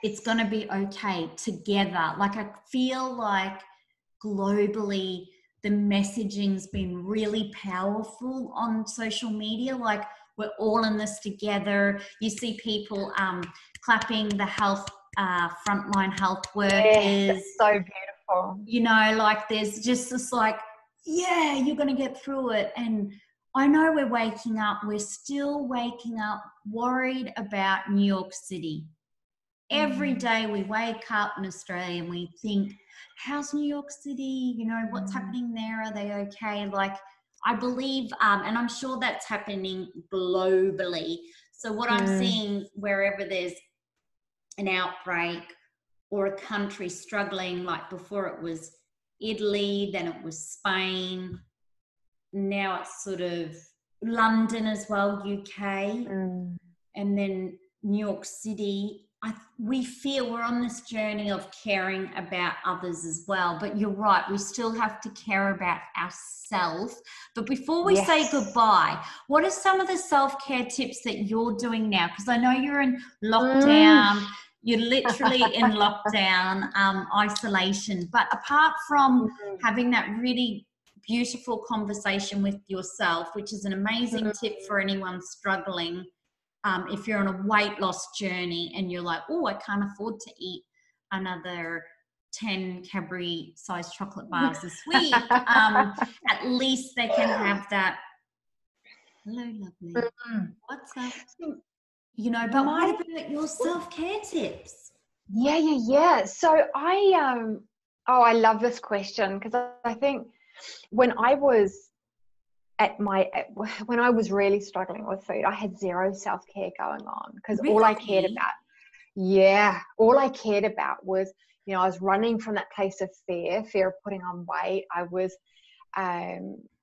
It's going to be okay together. Like I feel like globally, the messaging's been really powerful on social media. Like we're all in this together. You see people clapping the health, frontline health workers. It's so beautiful. You know, like there's just this like, yeah, you're going to get through it. And I know we're still waking up worried about New York City. Every day we wake up in Australia and we think, how's New York City? You know, what's happening there? Are they okay? Like, I believe, and I'm sure that's happening globally. So what I'm seeing wherever there's an outbreak or a country struggling, like before it was Italy, then it was Spain, now it's sort of London as well, UK, and then New York City. We feel we're on this journey of caring about others as well. But you're right, we still have to care about ourselves. But before we say goodbye, what are some of the self-care tips that you're doing now? Because I know you're in lockdown. You're literally in lockdown, isolation. But apart from having that really beautiful conversation with yourself, which is an amazing tip for anyone struggling, if you're on a weight loss journey and you're like, oh, I can't afford to eat another 10 Cadbury sized chocolate bars this week, at least they can have that. Hello, lovely. What's up? You know, but what about your self-care tips? Yeah. So I love this question, because I think when I was really struggling with food, I had zero self-care going on, because all I cared about was, you know, I was running from that place of fear of putting on weight. I was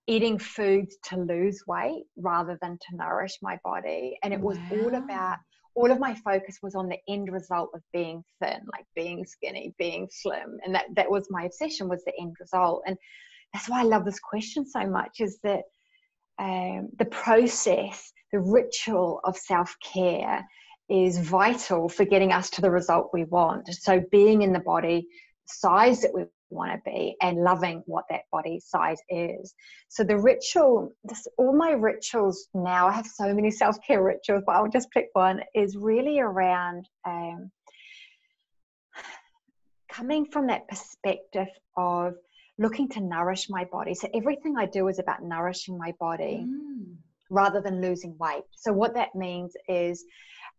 eating foods to lose weight rather than to nourish my body. And it was all of my focus was on the end result of being thin, like being skinny, being slim. And that was my obsession, was the end result. And that's why I love this question so much, is that the process, the ritual of self-care is vital for getting us to the result we want. So being in the body size that we want to be, and loving what that body size is. So the ritual, all my rituals now, I have so many self-care rituals, but I'll just pick one, is really around coming from that perspective of looking to nourish my body. So everything I do is about nourishing my body rather than losing weight. So what that means is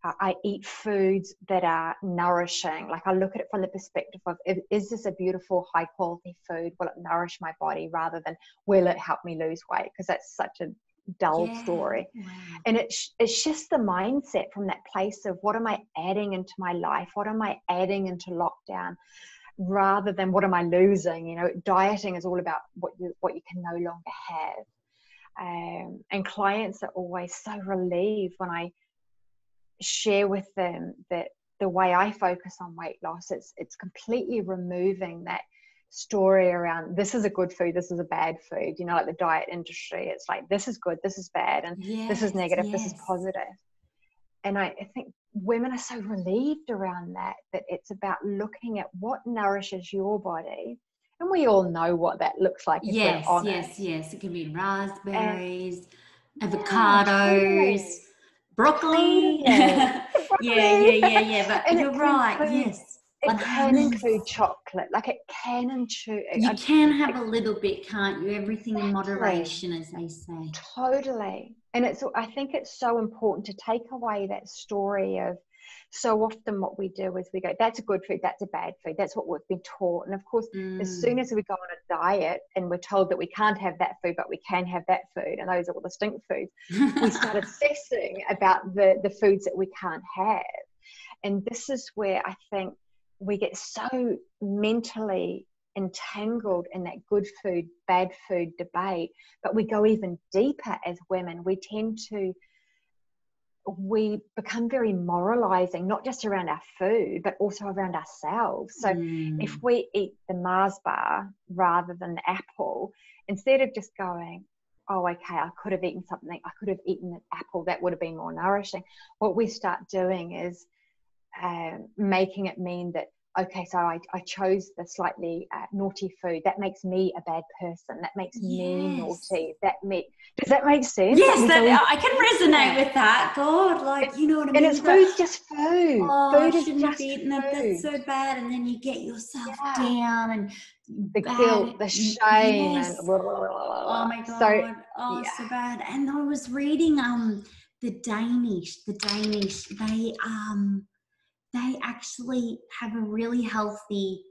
I eat foods that are nourishing. Like I look at it from the perspective of, is this a beautiful, high quality food? Will it nourish my body, rather than will it help me lose weight? Because that's such a dull story. Wow. And it shifts the mindset from that place of, what am I adding into my life? What am I adding into lockdown? Rather than what am I losing? You know, dieting is all about what you can no longer have. And clients are always so relieved when I share with them that the way I focus on weight loss, it's completely removing that story around, this is a good food, this is a bad food. You know, like the diet industry, it's like, this is good, this is bad, and this is negative, this is positive. And I think women are so relieved around that it's about looking at what nourishes your body. And we all know what that looks like. Yes. It can be raspberries, avocados, broccoli. But and you're right. Yes. It can include chocolate, like it can include. You can have a little bit, can't you? Everything in moderation, as they say. Totally. And I think it's so important to take away that story of, so often what we do is we go, that's a good food, that's a bad food, that's what we've been taught. And of course, as soon as we go on a diet and we're told that we can't have that food, but we can have that food, and those are all the stink foods, we start obsessing about the foods that we can't have. And this is where I think we get so mentally entangled in that good food, bad food debate, but we go even deeper as women. We become very moralizing, not just around our food, but also around ourselves. So if we eat the Mars bar rather than the apple, instead of just going, oh, okay, I could have eaten something, I could have eaten an apple, that would have been more nourishing. What we start doing is making it mean that, okay, so I chose the slightly naughty food. That makes me a bad person. That makes me naughty. Does that make sense? Yes, I can resonate with that. God, like, you know what I mean? And food's just food. Food is just food. That's so bad. And then you get yourself down, and the guilt, the shame, and oh my God, so bad. And I was reading the Danish, they actually have a really healthy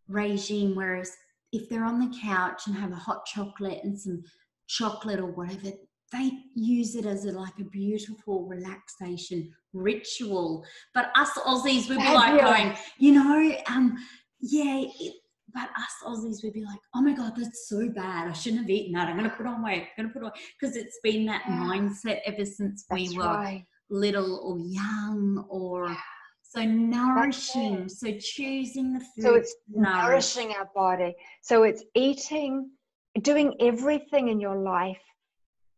regime, whereas if they're on the couch and have a hot chocolate and some chocolate or whatever, they use it as a beautiful relaxation ritual. But us Aussies would be like going, but us Aussies would be like, oh my God, that's so bad. I shouldn't have eaten that. I'm going to put on weight. Because it's been that mindset ever since we were little or young or... So nourishing, so choosing the food. So it's nourishing our body. So it's eating, doing everything in your life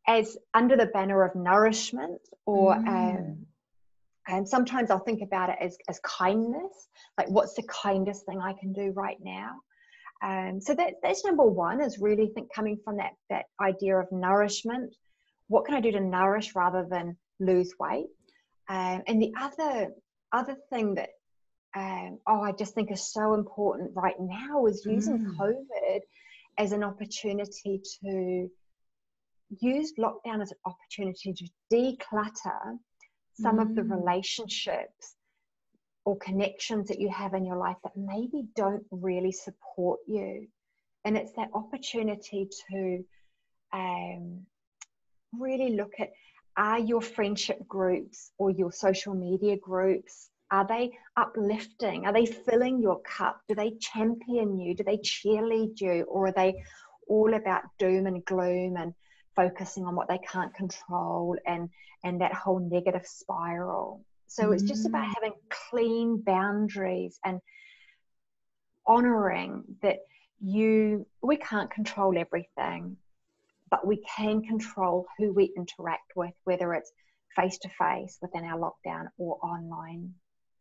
as under the banner of nourishment, or and sometimes I'll think about it as kindness. Like, what's the kindest thing I can do right now? So that's number one, is really coming from that idea of nourishment. What can I do to nourish rather than lose weight? And the other thing that I just think is so important right now is using COVID as an opportunity to use lockdown as an opportunity to declutter some of the relationships or connections that you have in your life that maybe don't really support you. And it's that opportunity to really look at, are your friendship groups or your social media groups, are they uplifting? Are they filling your cup? Do they champion you? Do they cheerlead you? Or are they all about doom and gloom and focusing on what they can't control and that whole negative spiral? So it's just about having clean boundaries and honoring that we can't control everything, but we can control who we interact with, whether it's face-to-face within our lockdown or online.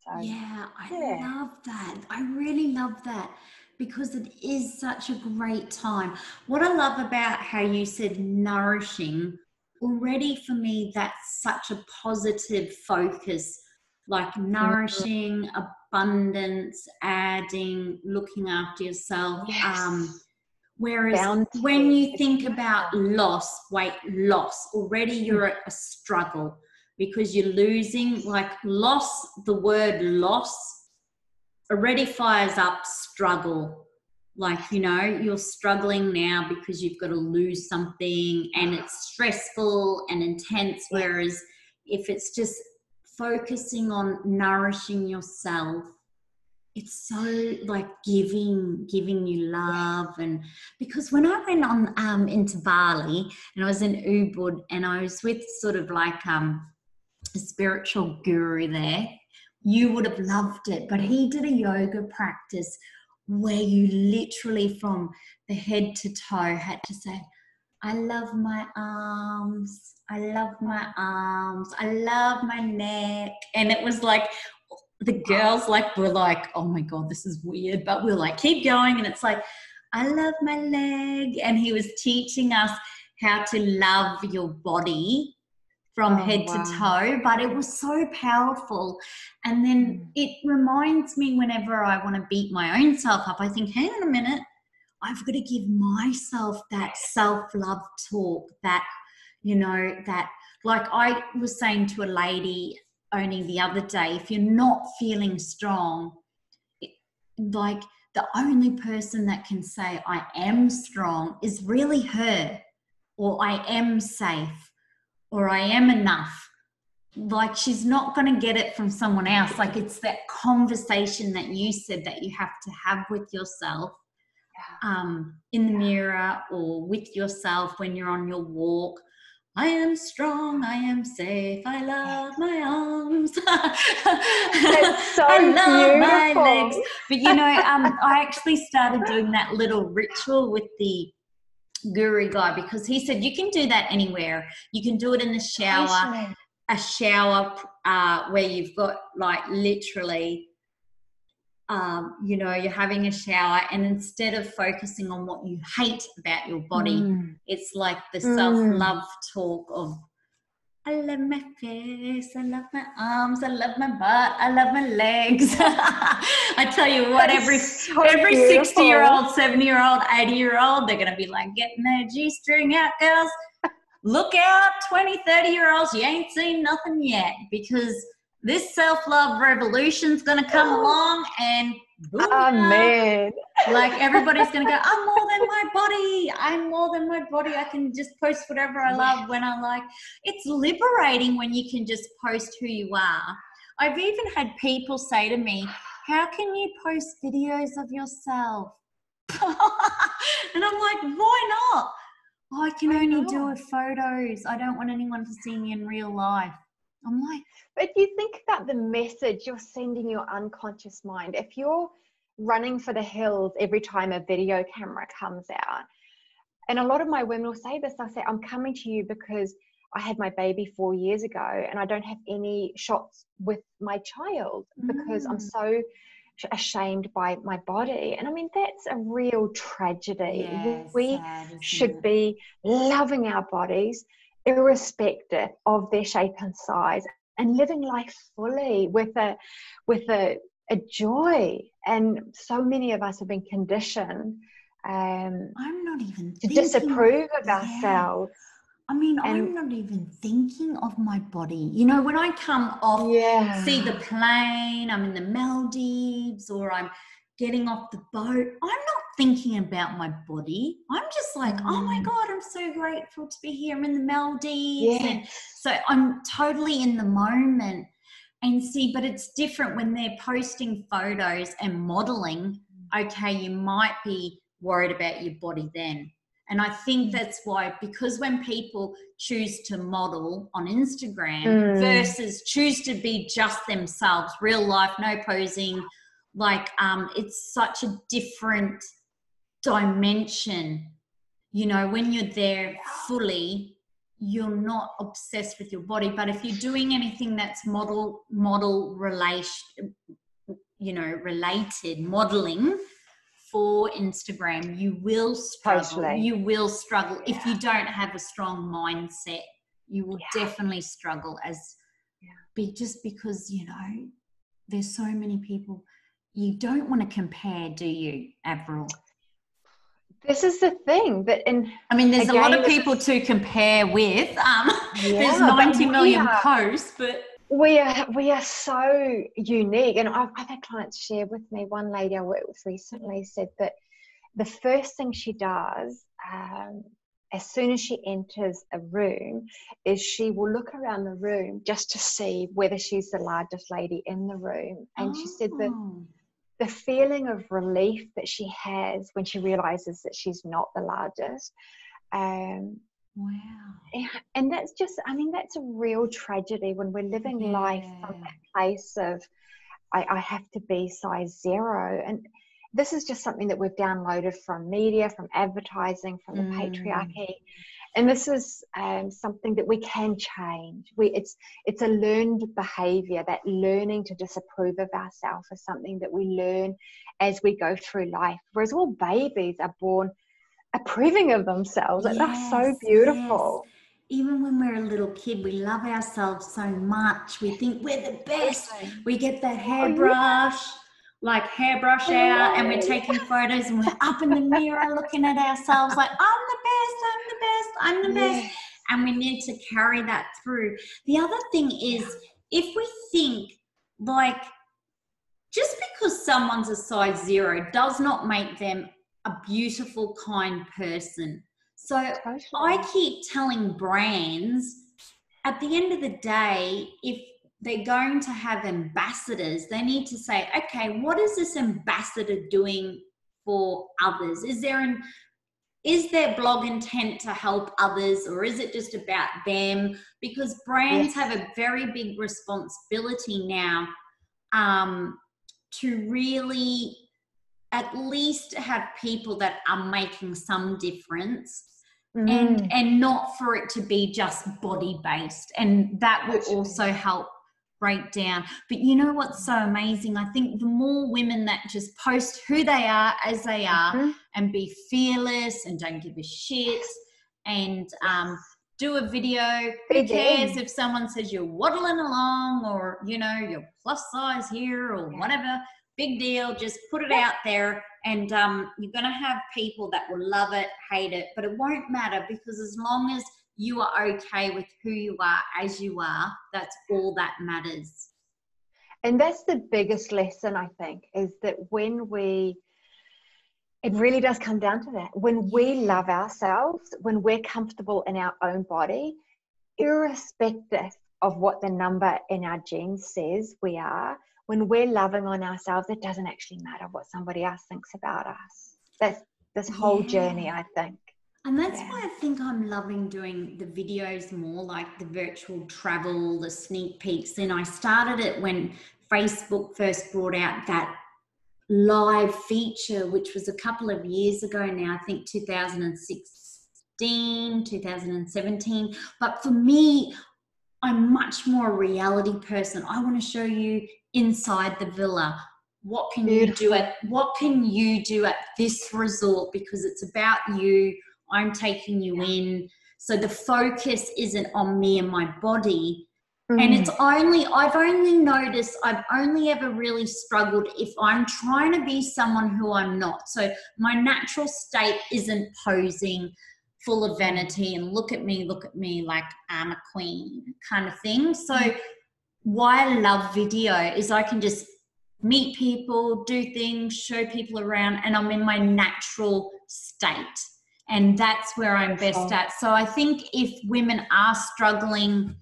So, I love that. I really love that, because it is such a great time. What I love about how you said nourishing, already for me, that's such a positive focus, like nourishing, abundance, adding, looking after yourself. Whereas when you think about weight loss, already you're at a struggle, because you're losing, like loss, the word loss already fires up struggle. Like, you're struggling now because you've got to lose something and it's stressful and intense. Whereas if it's just focusing on nourishing yourself, it's so like giving you love. And because when I went on into Bali and I was in Ubud and I was with sort of like a spiritual guru there, you would have loved it. But he did a yoga practice where you literally from the head to toe had to say, I love my arms, I love my arms, I love my neck. And it was like, the girls were like, oh my God, this is weird. But we're like, keep going. And it's like, I love my leg. And he was teaching us how to love your body from head to toe, but it was so powerful. And then it reminds me whenever I want to beat my own self up, I think, hang on a minute, I've got to give myself that self-love talk, that, you know, that, like I was saying to a lady only the other day, if you're not feeling strong, like the only person that can say I am strong is really her, or I am safe, or I am enough. Like she's not going to get it from someone else. Like it's that conversation that you said that you have to have with yourself, in the mirror or with yourself when you're on your walk. I am strong, I am safe, I love my arms. That's so I love beautiful. my legs. But you know, I actually started doing that little ritual with the guru guy, because he said you can do that anywhere. You can do it in the shower, a shower where you've got like literally, you know, you're having a shower, and instead of focusing on what you hate about your body, it's like the self-love talk of, I love my face, I love my arms, I love my butt, I love my legs. I tell you what, every 60-year-old, 70-year-old, 80-year-old, they're going to be like, getting their G-string out, girls. Look out, 20, 30-year-olds, you ain't seen nothing yet, because this self-love revolution's going to come along, and boom, amen. Like everybody's going to go, I'm more than my body. I'm more than my body. I can just post whatever I love when I like. It's liberating when you can just post who you are. I've even had people say to me, how can you post videos of yourself? And I'm like, why not? I can only do it photos. I don't want anyone to see me in real life. I'm like, but you think about the message you're sending your unconscious mind. If you're running for the hills every time a video camera comes out, and a lot of my women will say this, they'll say, I'm coming to you because I had my baby 4 years ago and I don't have any shots with my child because I'm so ashamed by my body. And I mean, that's a real tragedy. We should be loving our bodies irrespective of their shape and size, and living life fully with a joy. And so many of us have been conditioned I'm not even to disapprove of ourselves. I mean, I'm not even thinking of my body. You know, when I come off, see the plane, I'm in the Maldives, or I'm getting off the boat, I'm not thinking about my body. I'm just like, oh my God, I'm so grateful to be here. I'm in the Maldives. And so I'm totally in the moment. And see, but it's different when they're posting photos and modeling. Okay, you might be worried about your body then. And I think that's why, because when people choose to model on Instagram versus choose to be just themselves, real life, no posing, like it's such a different dimension. You know, when you're there fully, you're not obsessed with your body. But if you're doing anything that's model relation, you know, related modeling for Instagram, you will struggle. You will struggle if you don't have a strong mindset. You will definitely struggle just because, you know, there's so many people. You don't want to compare, do you, Avril? This is the thing that there's a lot of people to compare with. There's 90 million posts, but we are so unique. And I've had clients share with me. One lady I worked with recently said that the first thing she does as soon as she enters a room is she will look around the room just to see whether she's the largest lady in the room. And she said that the feeling of relief that she has when she realizes that she's not the largest. Wow. And that's just, that's a real tragedy when we're living life from that place of, I have to be size 0. And this is just something that we've downloaded from media, from advertising, from the patriarchy. And this is something that we can change. It's a learned behavior. That learning to disapprove of ourselves is something that we learn as we go through life. Whereas all babies are born approving of themselves. They're so beautiful. even when we're a little kid, we love ourselves so much. We think we're the best. We get that hairbrush, out, and we're taking photos and we're up in the mirror looking at ourselves like, I'm the best, I'm the best, I'm the best. And we need to carry that through. The other thing is, if we think like, just because someone's a size 0 does not make them a beautiful, kind person. So I keep telling brands, at the end of the day, if they're going to have ambassadors, they need to say, okay, what is this ambassador doing for others? Is their blog intent to help others, or is it just about them? Because brands have a very big responsibility now to really at least have people that are making some difference, and not for it to be just body based, and that will also help break down. But you know what's so amazing? I think the more women that just post who they are as they are and be fearless and don't give a shit and do a video. Who cares if someone says you're waddling along, or you're plus size here or whatever? Big deal. Just put it out there, and you're going to have people that will love it, hate it, but it won't matter, because as long as you are okay with who you are as you are, that's all that matters. And that's the biggest lesson, I think, is that it really does come down to that. When we love ourselves, when we're comfortable in our own body, irrespective of what the number in our genes says we are, when we're loving on ourselves, it doesn't actually matter what somebody else thinks about us. That's this whole journey, I think. And that's why I think I'm loving doing the videos more, like the virtual travel, the sneak peeks. And I started it when Facebook first brought out that live feature, which was a couple of years ago now, I think 2016, 2017. But for me, I'm much more a reality person. I want to show you inside the villa. What can you do at this resort? Because it's about you. I'm taking you in. So the focus isn't on me and my body. And I've only noticed, I've only ever really struggled if I'm trying to be someone who I'm not. So my natural state isn't posing full of vanity and look at me like I'm a queen kind of thing. So why I love video is I can just meet people, do things, show people around, and I'm in my natural state. And that's where I'm best at. So I think if women are struggling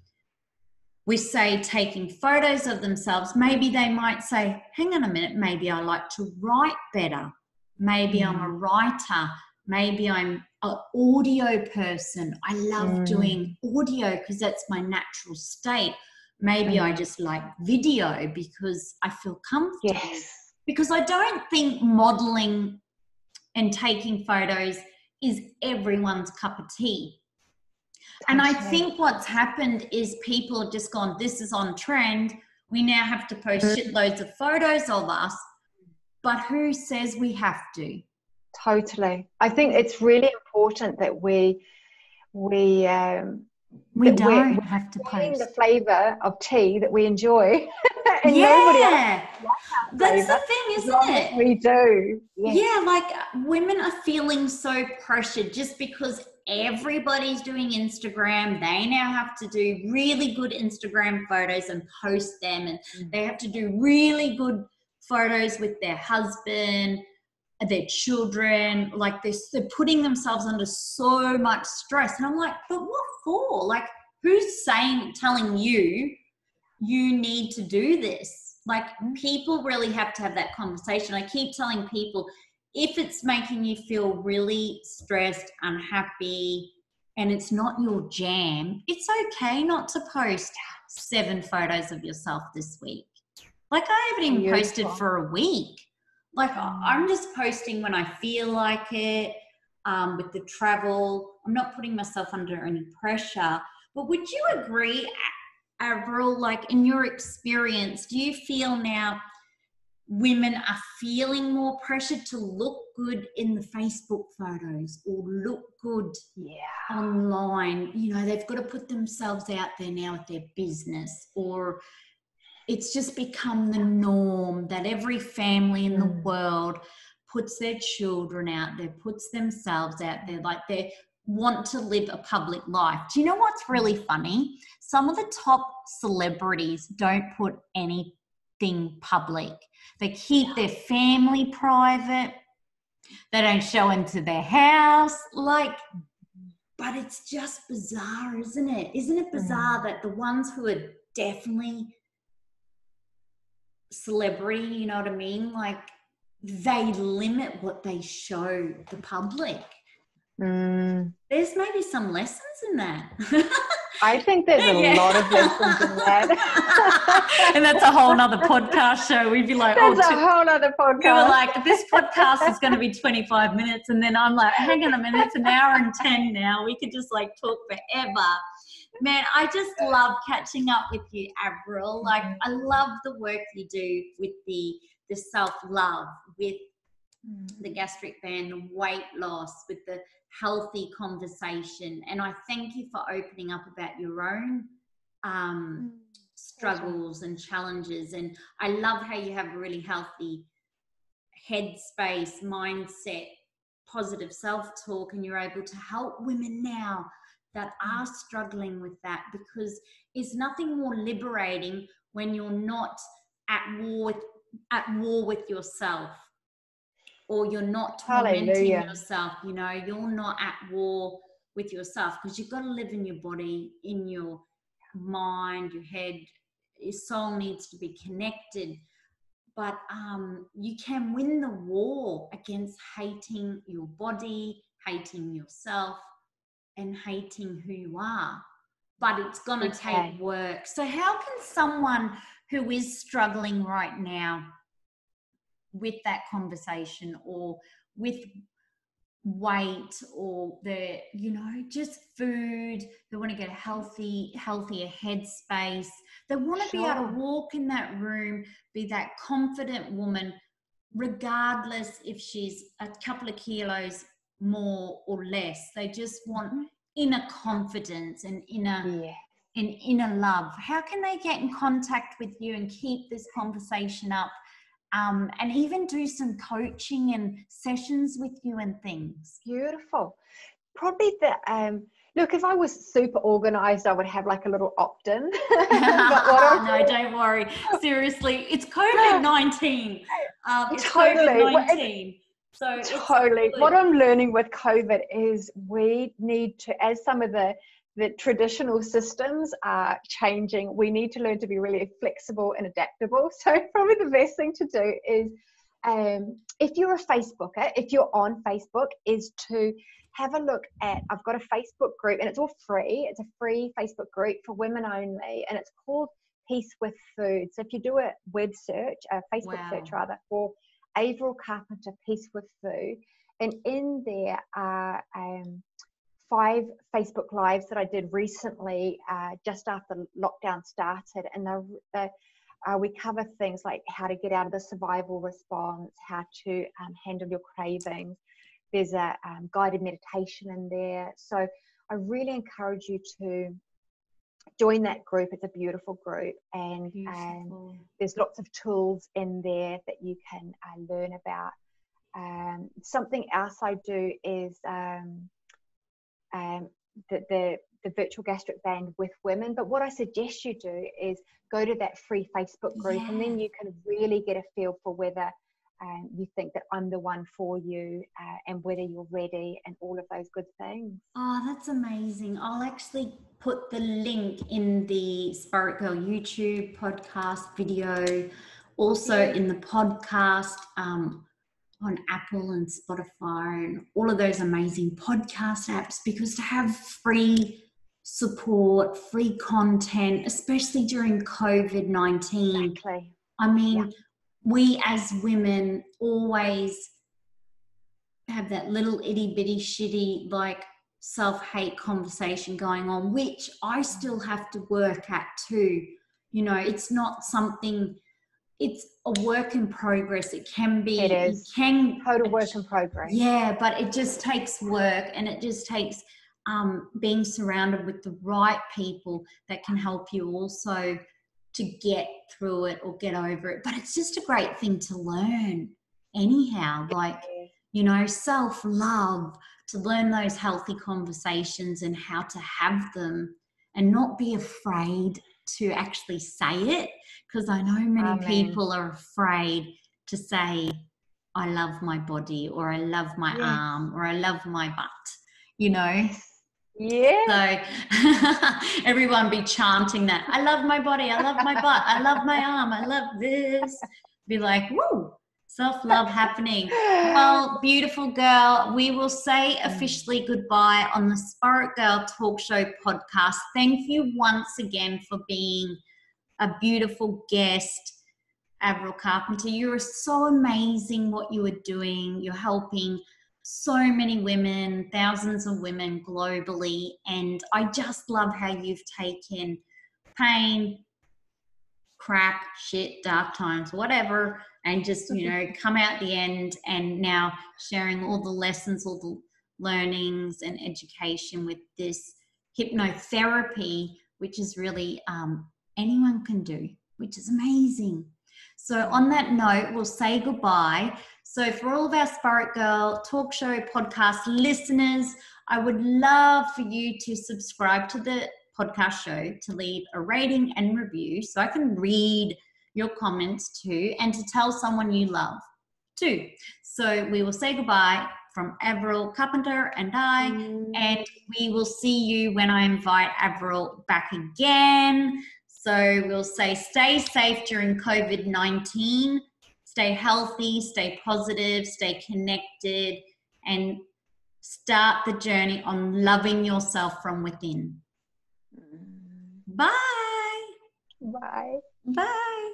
with, say, taking photos of themselves, maybe they might say, hang on a minute, maybe I like to write better. Maybe I'm a writer. Maybe I'm an audio person. I love doing audio because that's my natural state. Maybe I just like video because I feel comfortable. Because I don't think modeling and taking photos is everyone's cup of tea. And I think what's happened is people have just gone, this is on trend. We now have to post shitloads of photos of us. But who says we have to? Totally. I think it's really important that we don't have to post the flavor of tea that we enjoy. And nobody else. That's the thing, isn't it? We do. Like women are feeling so pressured just because everybody's doing Instagram. They now have to do really good Instagram photos and post them, and they have to do really good photos with their husband, their children. Like they're putting themselves under so much stress. And I'm like, but what for? Like, who's telling you need to do this? Like, people really have to have that conversation. I keep telling people, if it's making you feel really stressed, unhappy, and it's not your jam, it's okay not to post 7 photos of yourself this week. Like, I haven't even posted for a week. Like, I'm just posting when I feel like it, with the travel. I'm not putting myself under any pressure. But would you agree, Avril, like in your experience, do you feel now women are feeling more pressure to look good in the Facebook photos or look good online. You know, they've got to put themselves out there now with their business, or it's just become the norm that every family in the world puts their children out there, puts themselves out there, like they want to live a public life. Do you know what's really funny? Some of the top celebrities don't put anything public. They keep their family private. They don't show into their house. Like, but it's just bizarre, isn't it? Isn't it bizarre that the ones who are definitely celebrity, you know what I mean? Like, they limit what they show the public. There's maybe some lessons in that. I think there's a lot of lessons in that. And that's a whole nother podcast show. We'd be like, that's a whole other podcast. We were like, this podcast is going to be 25 minutes. And then I'm like, hang on a minute, it's an hour and 10 now. We could just like talk forever. Man, I just love catching up with you, Avril. Like, I love the work you do with the self-love, with the gastric band, the weight loss, with the healthy conversation. And I thank you for opening up about your own struggles and challenges. And I love how you have a really healthy headspace, mindset, positive self-talk, and you're able to help women now that are struggling with that, because it's nothing more liberating when you're not at war with yourself, or you're not tormenting yourself. You know, you're not at war with yourself, because you've got to live in your body, in your mind, your head. Your soul needs to be connected. But you can win the war against hating your body, hating yourself, and hating who you are. But it's going to take work. So how can someone who is struggling right now with that conversation, or with weight, or the, you know, just food, they want to get a healthier headspace, they want to be able to walk in that room, be that confident woman, regardless if she's a couple of kilos more or less, they just want inner confidence and inner love. How can they get in contact with you and keep this conversation up? And even do some coaching and sessions with you and things. Beautiful. Probably look, if I was super organized, I would have like a little opt-in. No, don't worry. Seriously, it's COVID-19. It's COVID-19. So totally. What I'm learning with COVID is we need to, as some of the traditional systems are changing, we need to learn to be really flexible and adaptable. So probably the best thing to do is, if you're a Facebooker, if you're on Facebook, is to have a look at, I've got a Facebook group, and it's all free. It's a free Facebook group for women only, and it's called Peace with Food. So if you do a web search, a Facebook search rather, for Avril Carpenter Peace with Food, and in there are 5 Facebook Lives that I did recently, just after lockdown started, and we cover things like how to get out of the survival response, how to handle your cravings. There's a guided meditation in there. So I really encourage you to join that group. It's a beautiful group, and there's lots of tools in there that you can learn about. Something else I do is the virtual gastric band with women. But what I suggest you do is go to that free Facebook group, and then you can really get a feel for whether you think that I'm the one for you, and whether you're ready, and all of those good things. Oh, that's amazing. I'll actually put the link in the SPAITGIRL YouTube podcast video, also in the podcast on Apple and Spotify and all of those amazing podcast apps, because to have free support, free content, especially during COVID-19. Exactly. I mean, we as women always have that little itty bitty shitty like self-hate conversation going on, which I still have to work at too. You know, it's not something it's a work in progress. It can be, It is. you can, Total work in progress. yeah, but it just takes work, and it just takes being surrounded with the right people that can help you also to get through it or get over it. But it's just a great thing to learn anyhow, like, you know, self-love, to learn those healthy conversations and how to have them and not be afraid to actually say it, because I know many people are afraid to say, I love my body, or I love my arm, or I love my butt, you know. So everyone be chanting that, I love my body, I love my butt, I love my arm, I love this. Be like, woo, self-love happening. Well, beautiful girl, we will say officially goodbye on the Spirit Girl Talk Show podcast. Thank you once again for being a beautiful guest, Avril Carpenter. You are so amazing what you are doing. You're helping so many women, thousands of women globally. And I just love how you've taken pain, crap, shit, dark times, whatever, and just, you know, come out the end, and now sharing all the lessons, all the learnings and education with this hypnotherapy, which is really anyone can do, which is amazing. So on that note, we'll say goodbye. So for all of our Spirit Girl Talk Show podcast listeners, I would love for you to subscribe to the podcast show, to leave a rating and review so I can read your comments too, and to tell someone you love too. So we will say goodbye from Avril Carpenter and I, and we will see you when I invite Avril back again. So we'll say stay safe during COVID-19, stay healthy, stay positive, stay connected, and start the journey on loving yourself from within. Bye. Bye. Bye.